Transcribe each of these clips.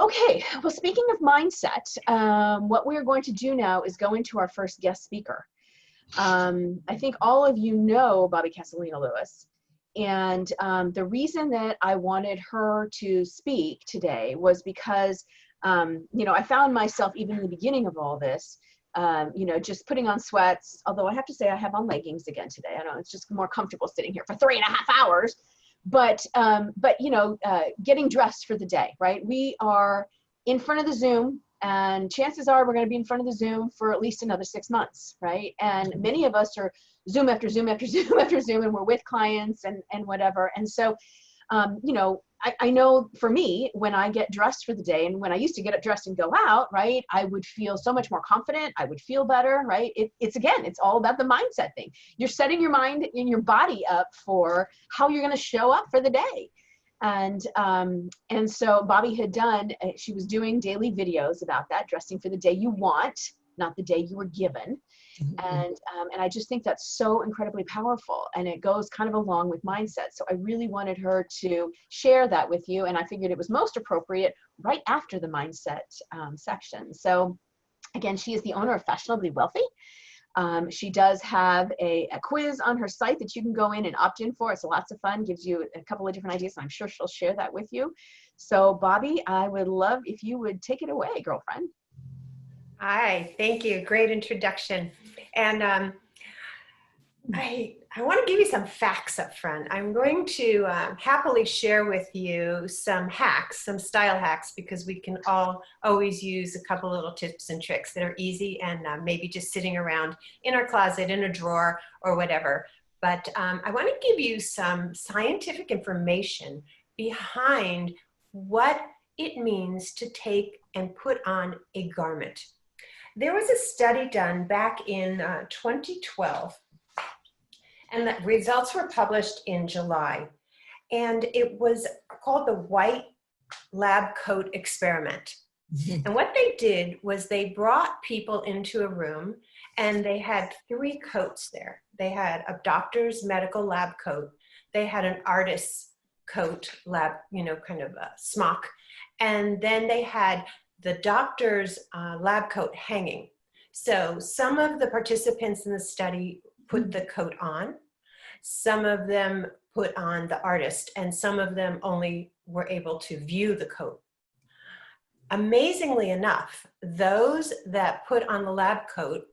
Okay, well, speaking of mindset, what we're going to do now is go into our first guest speaker. I think all of you know Bobbie Casalino-Lewis. And the reason that I wanted her to speak today was because, I found myself even in the beginning of all this, just putting on sweats, although I have to say I have on leggings again today. I know it's just more comfortable sitting here for 3.5 hours. But getting dressed for the day, right? We are in front of the Zoom, and chances are we're going to be in front of the Zoom for at least another 6 months, right? And many of us are Zoom after Zoom after Zoom after Zoom, and we're with clients and whatever. And so, I know for me, when I get dressed for the day, and when I used to get dressed and go out, right, I would feel so much more confident. I would feel better, right? It's all about the mindset thing. You're setting your mind and your body up for how you're going to show up for the day. And so Bobbie had she was doing daily videos about that, dressing for the day you want, not the day you were given. And I just think that's so incredibly powerful, and it goes kind of along with mindset. So I really wanted her to share that with you, and I figured it was most appropriate right after the mindset section. So again, she is the owner of Fashionably Wealthy. She does have a quiz on her site that you can go in and opt in for. It's lots of fun, gives you a couple of different ideas, and I'm sure she'll share that with you. So Bobbie, I would love if you would take it away, girlfriend. Hi, thank you. Great introduction. And I want to give you some facts up front. I'm going to happily share with you some hacks, some style hacks, because we can all always use a couple little tips and tricks that are easy and maybe just sitting around in our closet, in a drawer, or whatever. But I want to give you some scientific information behind what it means to take and put on a garment. There was a study done back in 2012, and the results were published in July. And it was called the White Lab Coat Experiment. And what they did was they brought people into a room, and they had 3 coats there. They had a doctor's medical lab coat. They had an artist's coat, lab, kind of a smock. And then they had the doctor's lab coat hanging. So some of the participants in the study put the coat on, some of them put on the artist, and some of them only were able to view the coat. Amazingly enough, those that put on the lab coat,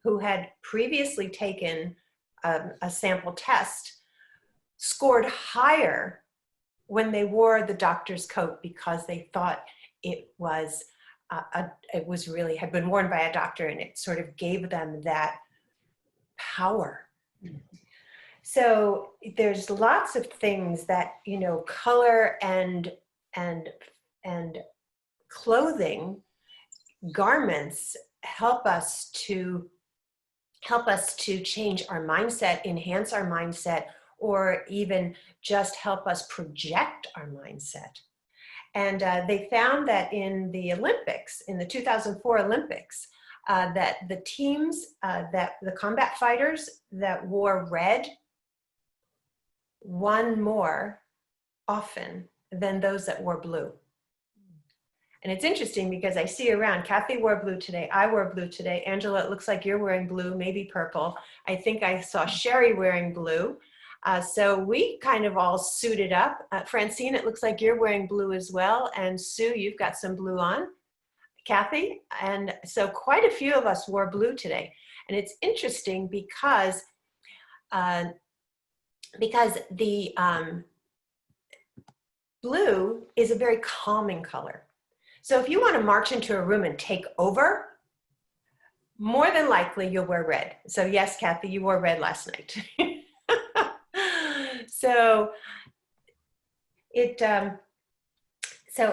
who had previously taken a sample test, scored higher when they wore the doctor's coat, because they thought it was really had been worn by a doctor, and it sort of gave them that power. So there's lots of things that, color and clothing, garments help us to change our mindset, enhance our mindset, or even just help us project our mindset. And they found that in the Olympics, in the 2004 Olympics, that the teams, that the combat fighters that wore red won more often than those that wore blue. And it's interesting because I see around, Kathy wore blue today, I wore blue today, Angela, it looks like you're wearing blue, maybe purple. I think I saw Sherry wearing blue. So we kind of all suited up. Francine, it looks like you're wearing blue as well. And Sue, you've got some blue on. Kathy, and so quite a few of us wore blue today. And it's interesting because the blue is a very calming color. So if you want to march into a room and take over, more than likely you'll wear red. So yes, Kathy, you wore red last night. So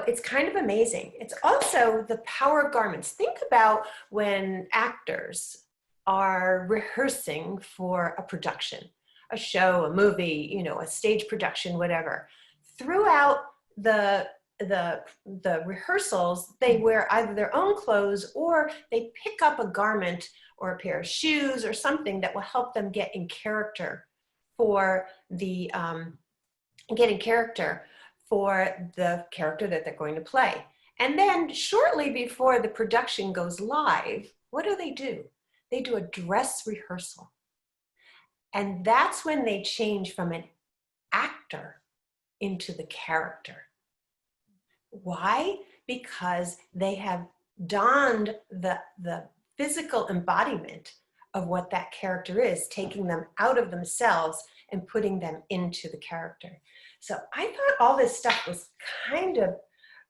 it's kind of amazing. It's also the power of garments. Think about when actors are rehearsing for a production, a show, a movie, a stage production, whatever. Throughout the rehearsals, they wear either their own clothes, or they pick up a garment or a pair of shoes or something that will help them get in character for the character that they're going to play. And then shortly before the production goes live, what do? They do a dress rehearsal. And that's when they change from an actor into the character. Why? Because they have donned the physical embodiment of what that character is, taking them out of themselves and putting them into the character. So I thought all this stuff was kind of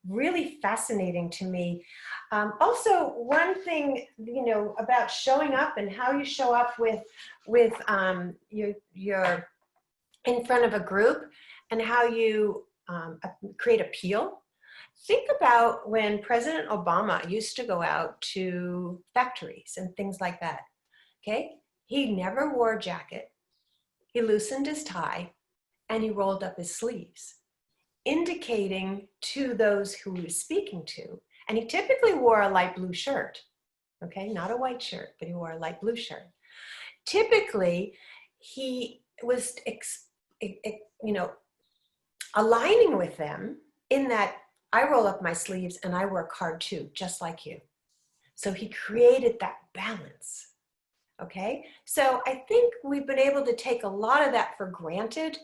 really fascinating to me. Also, one thing, you know, about showing up and how you show up with your in front of a group and how you create appeal. Think about when President Obama used to go out to factories and things like that, okay? He never wore a jacket. He loosened his tie and he rolled up his sleeves, indicating to those who he was speaking to, and he typically wore a light blue shirt, okay? Not a white shirt, but he wore a light blue shirt. Typically, he was, you know, aligning with them in that I roll up my sleeves and I work hard too, just like you. So he created that balance, okay? So I think we've been able to take a lot of that for granted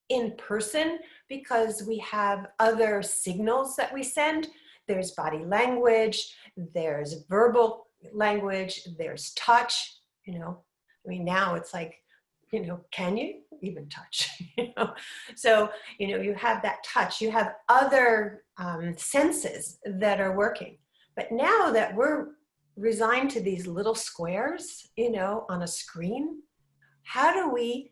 in person because we have other signals that we send. There's body language, there's verbal language, there's touch, you know. I mean, now it's like, you know, can you even touch? You know? So, you know, you have that touch, you have other senses that are working. But now that we're resigned to these little squares, you know, on a screen, how do we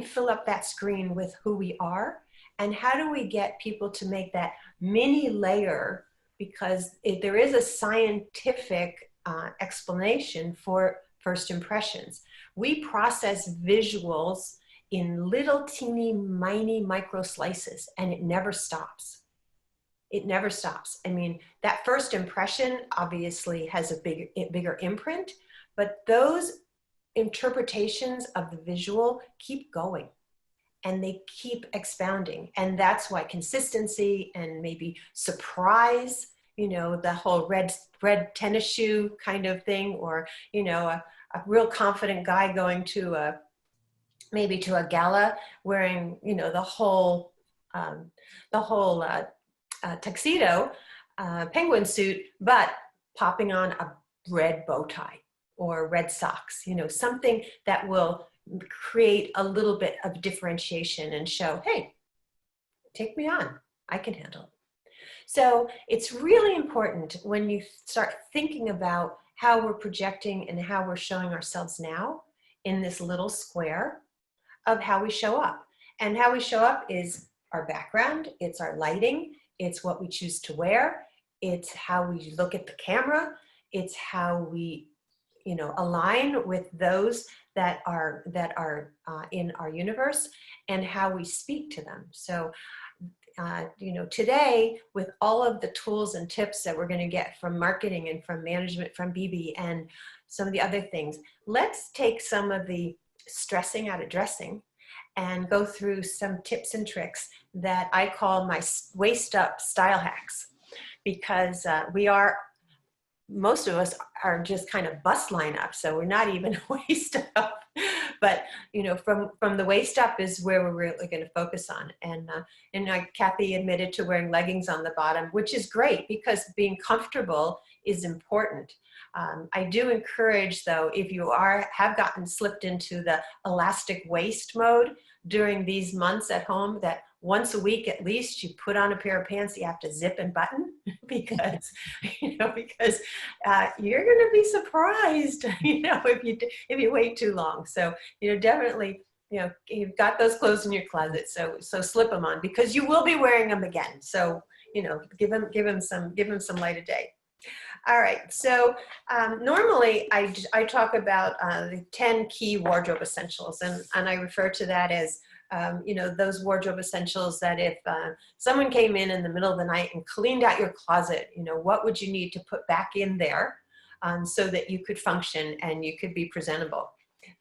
fill up that screen with who we are? And how do we get people to make that mini layer? Because there is a scientific explanation for first impressions. We process visuals in little teeny miny micro slices and it never stops. It never stops. I mean, that first impression obviously has a bigger imprint, but those interpretations of the visual keep going and they keep expounding. And that's why consistency and maybe surprise, you know, the whole red tennis shoe kind of thing, or, you know, a real confident guy going to maybe to a gala wearing, you know, the whole tuxedo, penguin suit, but popping on a red bow tie or red socks, you know, something that will create a little bit of differentiation and show, hey, take me on, I can handle it. So it's really important when you start thinking about how we're projecting and how we're showing ourselves now in this little square of how we show up. And how we show up is our background, it's our lighting, it's what we choose to wear, it's how we look at the camera, it's how we, you know, align with those that are in our universe, and how we speak to them. So, you know, today with all of the tools and tips that we're going to get from marketing and from management, from Bobbie and some of the other things, let's take some of the stressing out of dressing and go through some tips and tricks that I call my waist up style hacks, because most of us are just kind of bust line up, so we're not even waist up. But you know, from the waist up is where we're really going to focus on. And Kathy admitted to wearing leggings on the bottom, which is great because being comfortable is important. I do encourage, though, if you have gotten slipped into the elastic waist mode during these months at home, that once a week at least you put on a pair of pants you have to zip and button, because you're going to be surprised, you know, if you wait too long. So, you know, definitely, you know, you've got those clothes in your closet, so slip them on, because you will be wearing them again. So, you know, give them some light of day. All right, so normally I talk about the 10 key wardrobe essentials, and I refer to that as you know, those wardrobe essentials that if someone came in the middle of the night and cleaned out your closet, you know, what would you need to put back in there so that you could function and you could be presentable?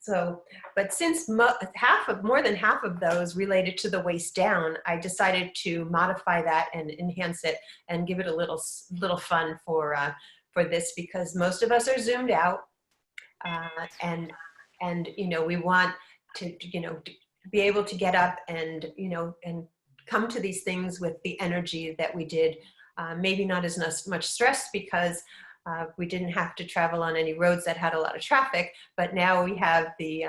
So, but since more than half of those related to the waist down, I decided to modify that and enhance it and give it a little fun for this, because most of us are zoomed out, and we want to be able to get up and and come to these things with the energy that we did. Maybe not as much stress, because we didn't have to travel on any roads that had a lot of traffic, but now we have the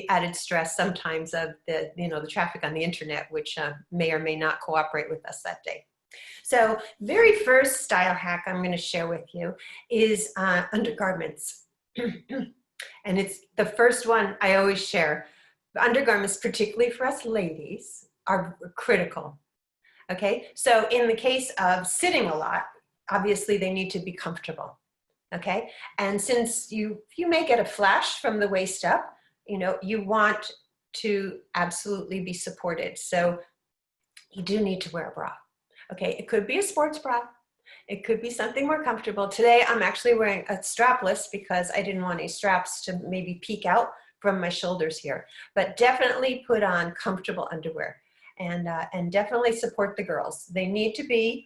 added stress sometimes of the traffic on the internet, which may or may not cooperate with us that day. So, very first style hack I'm going to share with you is undergarments. And it's the first one I always share. Undergarments, particularly for us ladies, are critical. Okay, so in the case of sitting a lot, obviously they need to be comfortable. Okay, and since you may get a flash from the waist up, you want to absolutely be supported. So you do need to wear a bra. Okay, it could be a sports bra. It could be something more comfortable. Today I'm actually wearing a strapless because I didn't want any straps to maybe peek out from my shoulders here. But definitely put on comfortable underwear, and definitely support the girls. They need to be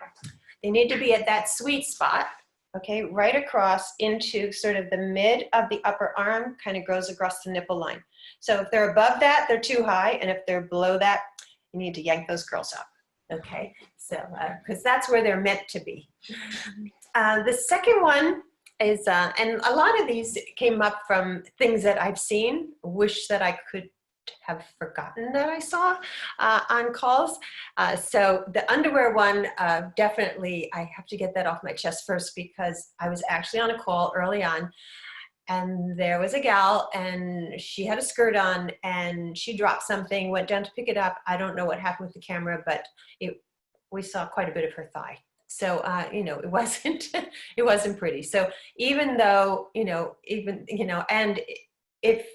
at that sweet spot, okay, right across into sort of the mid of the upper arm, kind of goes across the nipple line. So if they're above that, they're too high, and if they're below that, you need to yank those girls up. Okay, so because that's where they're meant to be. The second one is, and a lot of these came up from things that I've seen, wish that I could have forgotten that I saw on calls. So the underwear one, definitely I have to get that off my chest first, because I was actually on a call early on, and there was a gal, and she had a skirt on, and she dropped something, went down to pick it up. I don't know what happened with the camera, but we saw quite a bit of her thigh. So, it wasn't pretty. So even though, and if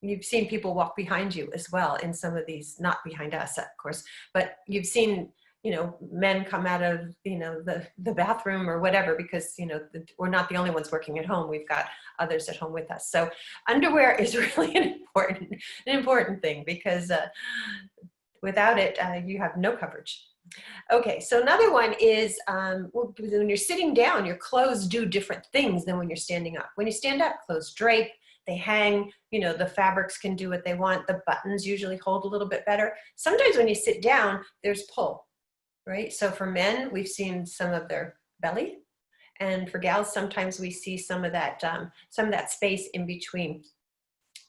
you've seen people walk behind you as well in some of these, not behind us, of course, but you've seen, men come out of, the bathroom or whatever, because, we're not the only ones working at home. We've got others at home with us. So underwear is really an important thing, because without it, you have no coverage. Okay, so another one is when you're sitting down, your clothes do different things than when you're standing up. When you stand up, clothes drape, they hang, the fabrics can do what they want. The buttons usually hold a little bit better. Sometimes when you sit down, there's pull, right? So for men, we've seen some of their belly. And for gals, sometimes we see some of that space in between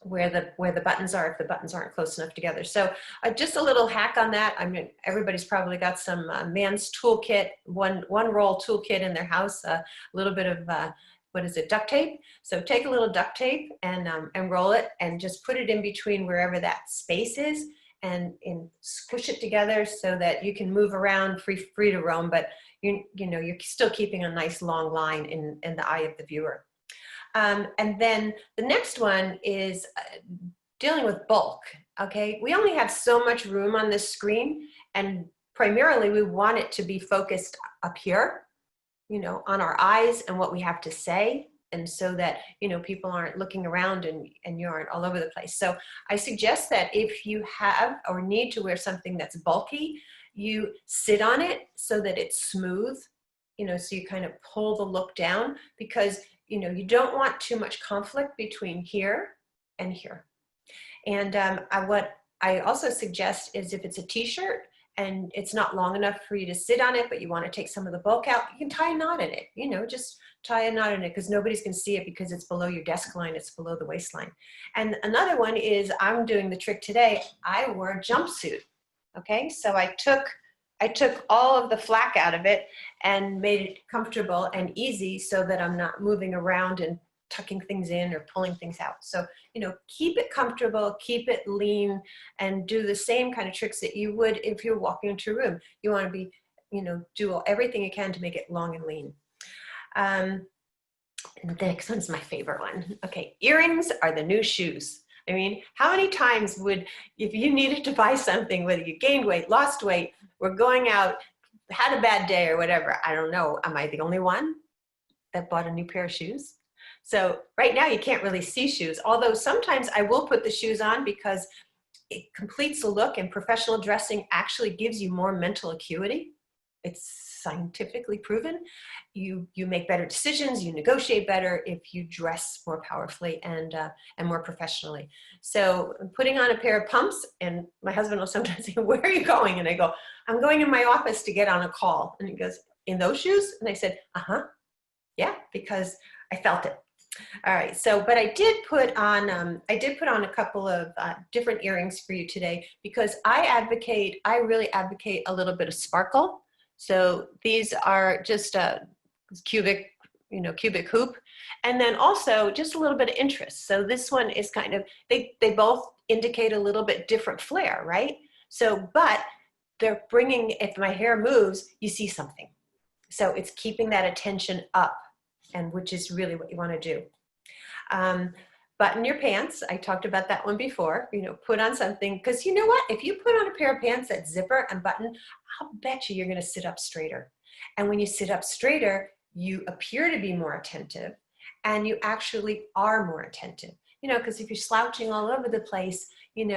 where the buttons are, if the buttons aren't close enough together. So just a little hack on that. I mean, everybody's probably got some man's toolkit, one roll toolkit in their house, a little bit of duct tape. So take a little duct tape and roll it, and just put it in between wherever that space is, and squish it together so that you can move around free to roam, but you're still keeping a nice long line in the eye of the viewer. And then the next one is dealing with bulk. Okay, we only have so much room on this screen, and primarily we want it to be focused up here, on our eyes and what we have to say, and so that people aren't looking around and you aren't all over the place. So I suggest that if you have or need to wear something that's bulky, you sit on it so that it's smooth, so you kind of pull the look down, because you don't want too much conflict between here and here. And what I also suggest is, if it's a t-shirt and it's not long enough for you to sit on it, but you want to take some of the bulk out, you can tie a knot in it, just tie a knot in it, because nobody's going to see it, because it's below your desk line, it's below the waistline. And another one is, I'm doing the trick today. I wore a jumpsuit. Okay, so I took all of the flak out of it and made it comfortable and easy, so that I'm not moving around and tucking things in or pulling things out. So, keep it comfortable, keep it lean, and do the same kind of tricks that you would if you're walking into a room. You want to be, do everything you can to make it long and lean. And the next one's my favorite one. Okay, earrings are the new shoes. I mean, how many times if you needed to buy something, whether you gained weight, lost weight, we're going out, had a bad day or whatever, I don't know, am I the only one that bought a new pair of shoes? So right now you can't really see shoes, although sometimes I will put the shoes on because it completes the look, and professional dressing actually gives you more mental acuity. It's scientifically proven. You make better decisions, you negotiate better if you dress more powerfully and more professionally. So putting on a pair of pumps, and my husband will sometimes say, "Where are you going?" And I go, "I'm going in my office to get on a call." And he goes, "In those shoes?" And I said, "Uh-huh, yeah, because I felt it." All right. So, but I did put on a couple of different earrings for you today because I really advocate a little bit of sparkle. So these are just a cubic hoop, and then also just a little bit of interest. So this one is kind of, they both indicate a little bit different flair, right? So, but they're bringing, if my hair moves, you see something. So it's keeping that attention up, and which is really what you want to do. Button your pants. I talked about that one before. Put on something, because you know what? If you put on a pair of pants that zipper and button, I'll bet you're going to sit up straighter. And when you sit up straighter, you appear to be more attentive, and you actually are more attentive. Because if you're slouching all over the place, and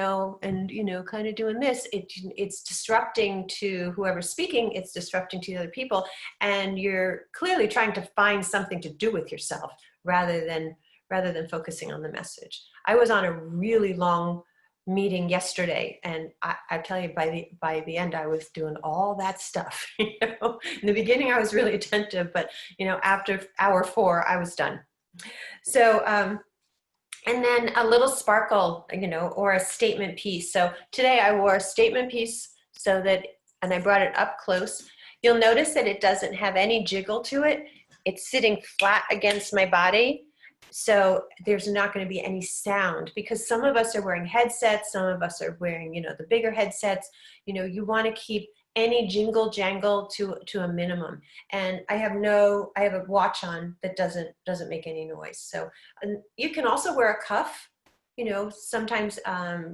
kind of doing this, it's disrupting to whoever's speaking, it's disrupting to the other people, and you're clearly trying to find something to do with yourself rather than focusing on the message. I was on a really long meeting yesterday, and I tell you, by the end, I was doing all that stuff. In the beginning, I was really attentive, but after hour 4, I was done. So, and then a little sparkle, or a statement piece. So today I wore a statement piece and I brought it up close. You'll notice that it doesn't have any jiggle to it. It's sitting flat against my body. So there's not going to be any sound, because some of us are wearing headsets. Some of us are wearing, the bigger headsets. You want to keep any jingle jangle to a minimum. And I have a watch on that doesn't make any noise. So you can also wear a cuff. Sometimes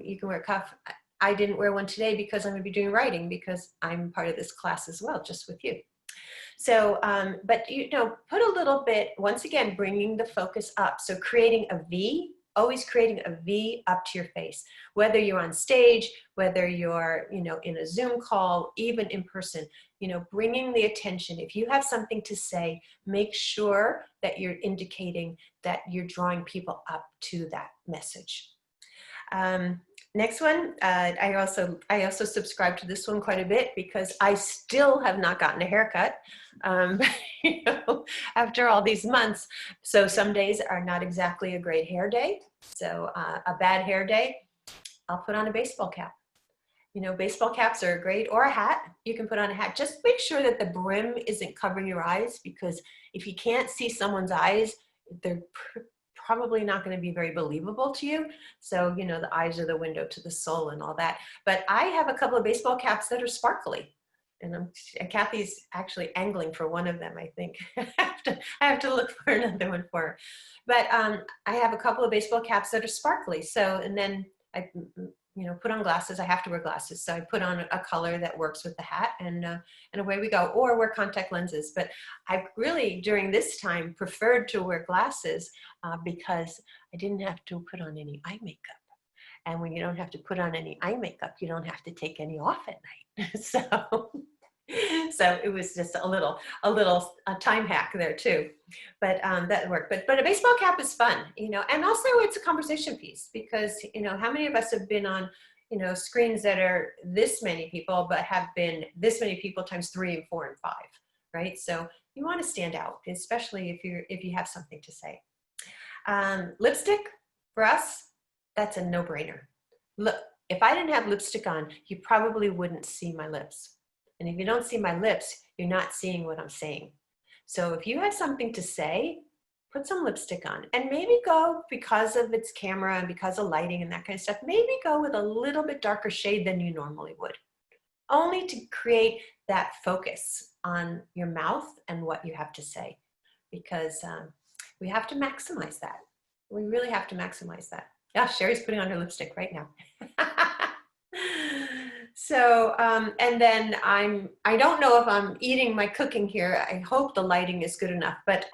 you can wear a cuff. I didn't wear one today because I'm going to be doing writing, because I'm part of this class as well, just with you. So, but put a little bit, once again, bringing the focus up. So creating a V, always creating a V up to your face, whether you're on stage, whether you're, in a Zoom call, even in person, bringing the attention. If you have something to say, make sure that you're indicating that you're drawing people up to that message. Next one, I also subscribe to this one quite a bit, because I still have not gotten a haircut after all these months. So some days are not exactly a great hair day. So a bad hair day, I'll put on a baseball cap. Baseball caps are great, or a hat. You can put on a hat. Just make sure that the brim isn't covering your eyes, because if you can't see someone's eyes, they're probably not going to be very believable to you. So, the eyes are the window to the soul and all that. But I have a couple of baseball caps that are sparkly. And Kathy's actually angling for one of them, I think. I have to look for another one for her. But I have a couple of baseball caps that are sparkly. So, and then I put on glasses. I have to wear glasses. So I put on a color that works with the hat, and away we go, or wear contact lenses. But I really, during this time, preferred to wear glasses because I didn't have to put on any eye makeup. And when you don't have to put on any eye makeup, you don't have to take any off at night. So it was just a little time hack there too, but that worked. But a baseball cap is fun, and also it's a conversation piece, because how many of us have been on screens that are this many people, but have been this many people times 3 and 4 and 5, right? So you want to stand out, especially if you have something to say. Lipstick for us, that's a no-brainer. Look, if I didn't have lipstick on, you probably wouldn't see my lips. And if you don't see my lips, you're not seeing what I'm saying. So if you have something to say, put some lipstick on, and maybe go, because of its camera and because of lighting and that kind of stuff, maybe go with a little bit darker shade than you normally would, only to create that focus on your mouth and what you have to say, because we have to maximize that. We really have to maximize that. Yeah, Sherry's putting on her lipstick right now. So, and then I don't know if I'm eating my cooking here. I hope the lighting is good enough, but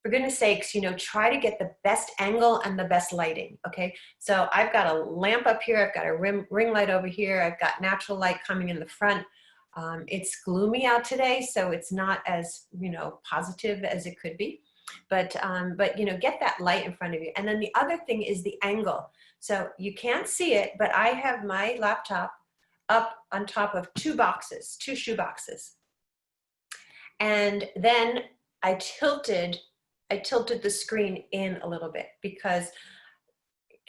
for goodness sakes, you know, try to get the best angle and the best lighting, okay? So I've got a lamp up here, I've got a ring light over here, I've got natural light coming in the front. It's gloomy out today, so it's not as, you know, positive as it could be. But you know, get that light in front of you. And then the other thing is the angle. So you can't see it, but I have my laptop up on top of two shoe boxes. And then I tilted the screen in a little bit, because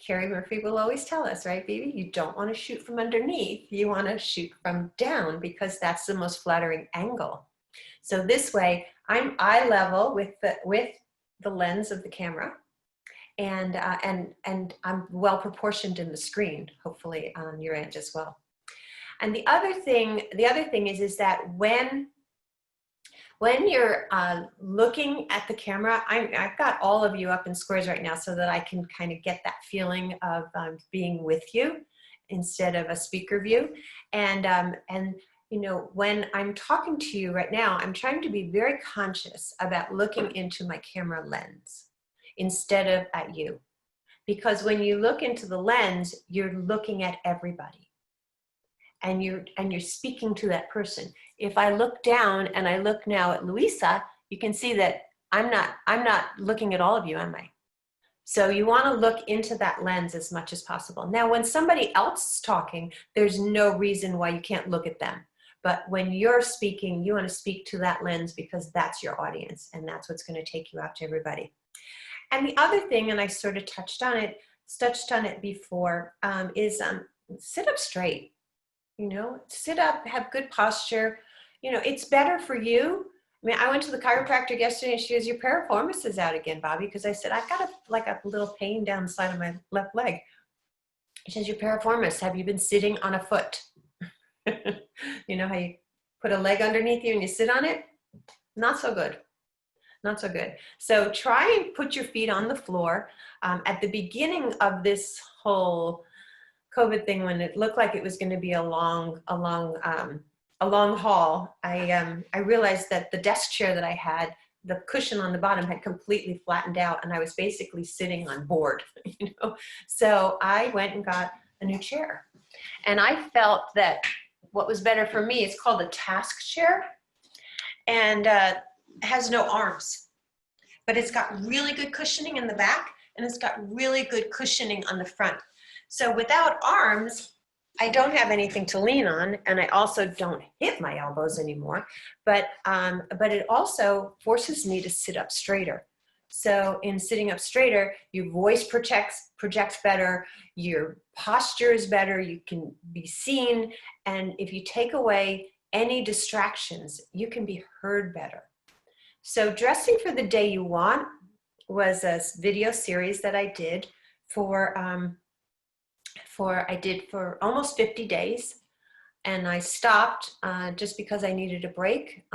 Carrie Murphy will always tell us, right, baby? You don't want to shoot from underneath. You want to shoot from down, because that's the most flattering angle. So this way, I'm eye level with the lens of the camera, and I'm well proportioned in the screen, hopefully on your end as well. And the other thing is that when you're looking at the camera, I've got all of you up in squares right now so that I can kind of get that feeling of being with you instead of a speaker view. And you know, when I'm talking to you right now, I'm trying to be very conscious about looking into my camera lens instead of at you. Because when you look into the lens, you're looking at everybody. And you're speaking to that person. If I look down and I look now at Louisa, you can see that I'm not looking at all of you, am I? So you want to look into that lens as much as possible. Now, when somebody else is talking, there's no reason why you can't look at them. But when you're speaking, you want to speak to that lens, because that's your audience, and that's what's going to take you out to everybody. And the other thing, and I sort of touched on it before, is sit up straight. You know, sit up, have good posture. You know, it's better for you. I mean, I went to the chiropractor yesterday and she goes, your piriformis is out again, Bobbie. Because I said, I've got a little pain down the side of my left leg. She says, your piriformis, have you been sitting on a foot? You know how you put a leg underneath you and you sit on it? Not so good. Not so good. So try and put your feet on the floor. At the beginning of this whole COVID thing, when it looked like it was going to be a long haul, I realized that the desk chair that I had, the cushion on the bottom had completely flattened out, and I was basically sitting on board, you know. So I went and got a new chair, and I felt that what was better for me, it's called a task chair, and has no arms, but it's got really good cushioning in the back, and it's got really good cushioning on the front. So without arms, I don't have anything to lean on, and I also don't hit my elbows anymore, but it also forces me to sit up straighter. So in sitting up straighter, your voice projects better, your posture is better, you can be seen, and if you take away any distractions, you can be heard better. So Dressing for the Day You Want was a video series that I did for almost 50 days, and I stopped just because I needed a break,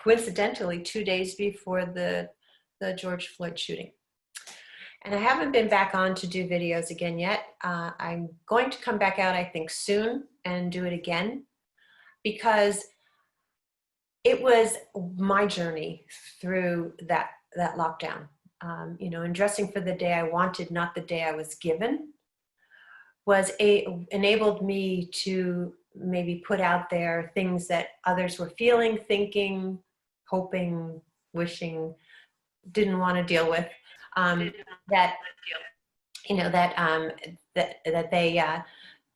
coincidentally 2 days before the George Floyd shooting. And I haven't been back on to do videos again yet. I'm going to come back out, I think, soon and do it again, because it was my journey through that lockdown. You know, and Dressing for the Day I Wanted, not the day I was given, enabled me to maybe put out there things that others were feeling, thinking, hoping, wishing, didn't want to deal with, that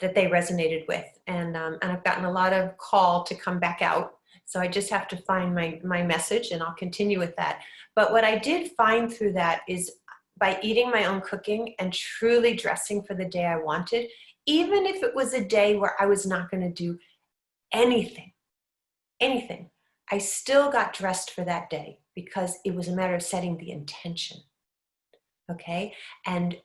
they resonated with, and I've gotten a lot of call to come back out. So I just have to find my message, and I'll continue with that. But what I did find through that is, by eating my own cooking and truly dressing for the day I wanted, even if it was a day where I was not going to do anything, I still got dressed for that day, because it was a matter of setting the intention. Okay? And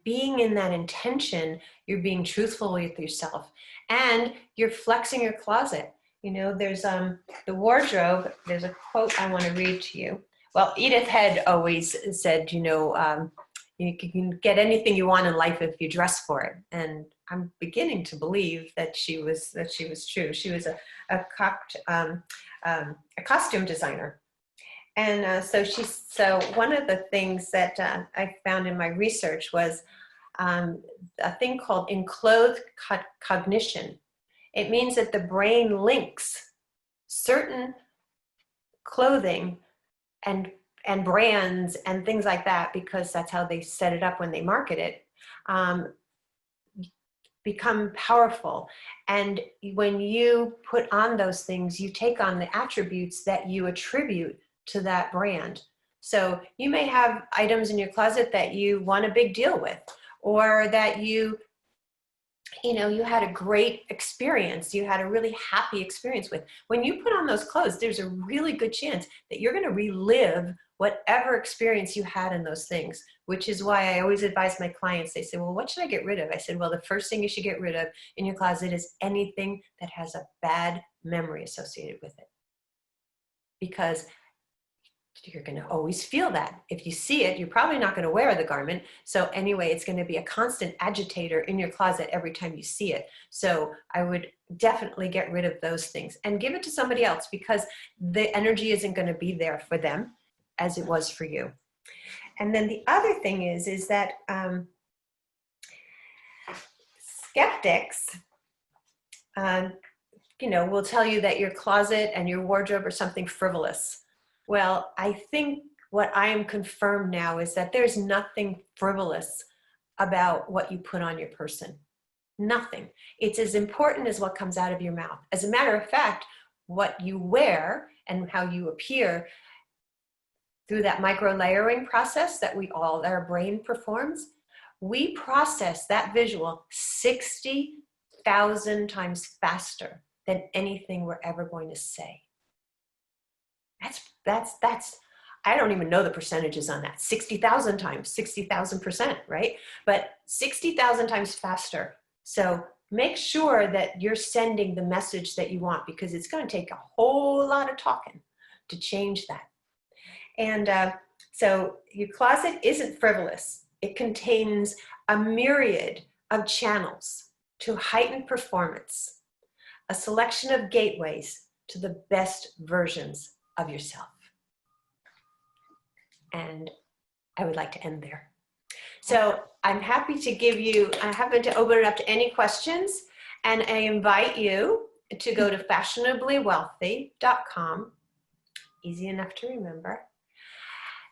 being in that intention, you're being truthful with yourself, and you're flexing your closet. You know, there's the wardrobe, there's a quote I want to read to you. Well, Edith Head always said, you know, you can get anything you want in life if you dress for it. And I'm beginning to believe that she was true. She was a costume designer. And so one of the things that I found in my research was a thing called enclothed cognition. It means that the brain links certain clothing and brands and things like that, because that's how they set it up when they market it, become powerful. And when you put on those things, you take on the attributes that you attribute to that brand. So you may have items in your closet that you want a big deal with, or that you had a great experience, you had a really happy experience with. When you put on those clothes, there's a really good chance that you're going to relive whatever experience you had in those things, which is why I always advise my clients. They say, well, what should I get rid of? I said, well, the first thing you should get rid of in your closet is anything that has a bad memory associated with it. Because you're going to always feel that. If you see it, you're probably not going to wear the garment. So anyway, it's going to be a constant agitator in your closet every time you see it. So I would definitely get rid of those things and give it to somebody else, because the energy isn't going to be there for them as it was for you. And then the other thing is that skeptics, will tell you that your closet and your wardrobe are something frivolous. Well, I think what I am confirmed now is that there's nothing frivolous about what you put on your person. Nothing. It's as important as what comes out of your mouth. As a matter of fact, what you wear and how you appear through that micro layering process that our brain performs, we process that visual 60,000 times faster than anything we're ever going to say. That's I don't even know the percentages on that. 60,000 times, 60,000%, right? But 60,000 times faster. So make sure that you're sending the message that you want, because it's going to take a whole lot of talking to change that. And so your closet isn't frivolous. It contains a myriad of channels to heighten performance, a selection of gateways to the best versions of yourself. And I would like to end there. So I'm happy to open it up to any questions, and I invite you to go to fashionablywealthy.com. Easy enough to remember.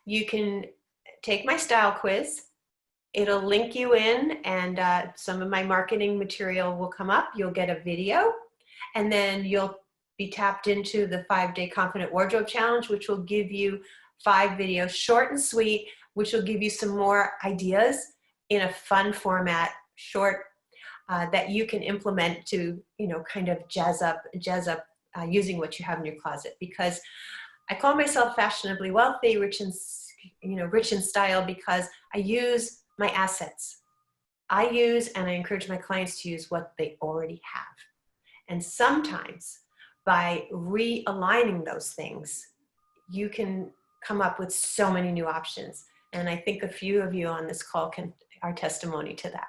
You can take my style quiz. It'll link you in, and some of my marketing material will come up. You'll get a video, and then you'll be tapped into the 5-day Confident Wardrobe Challenge, which will give you 5 videos, short and sweet, which will give you some more ideas in a fun format, short, that you can implement to, kind of jazz up using what you have in your closet. Because I call myself fashionably wealthy, rich in style, because I use my assets. I use, and I encourage my clients to use, what they already have. And sometimes by realigning those things, you can come up with so many new options. And I think a few of you on this call are testimony to that.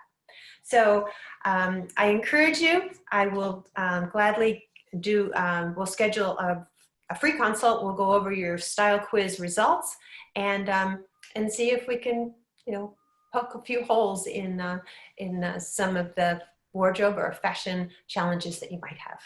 So I encourage you. I will gladly we'll schedule a free consult. We'll go over your style quiz results and see if we can, poke a few holes in some of the wardrobe or fashion challenges that you might have.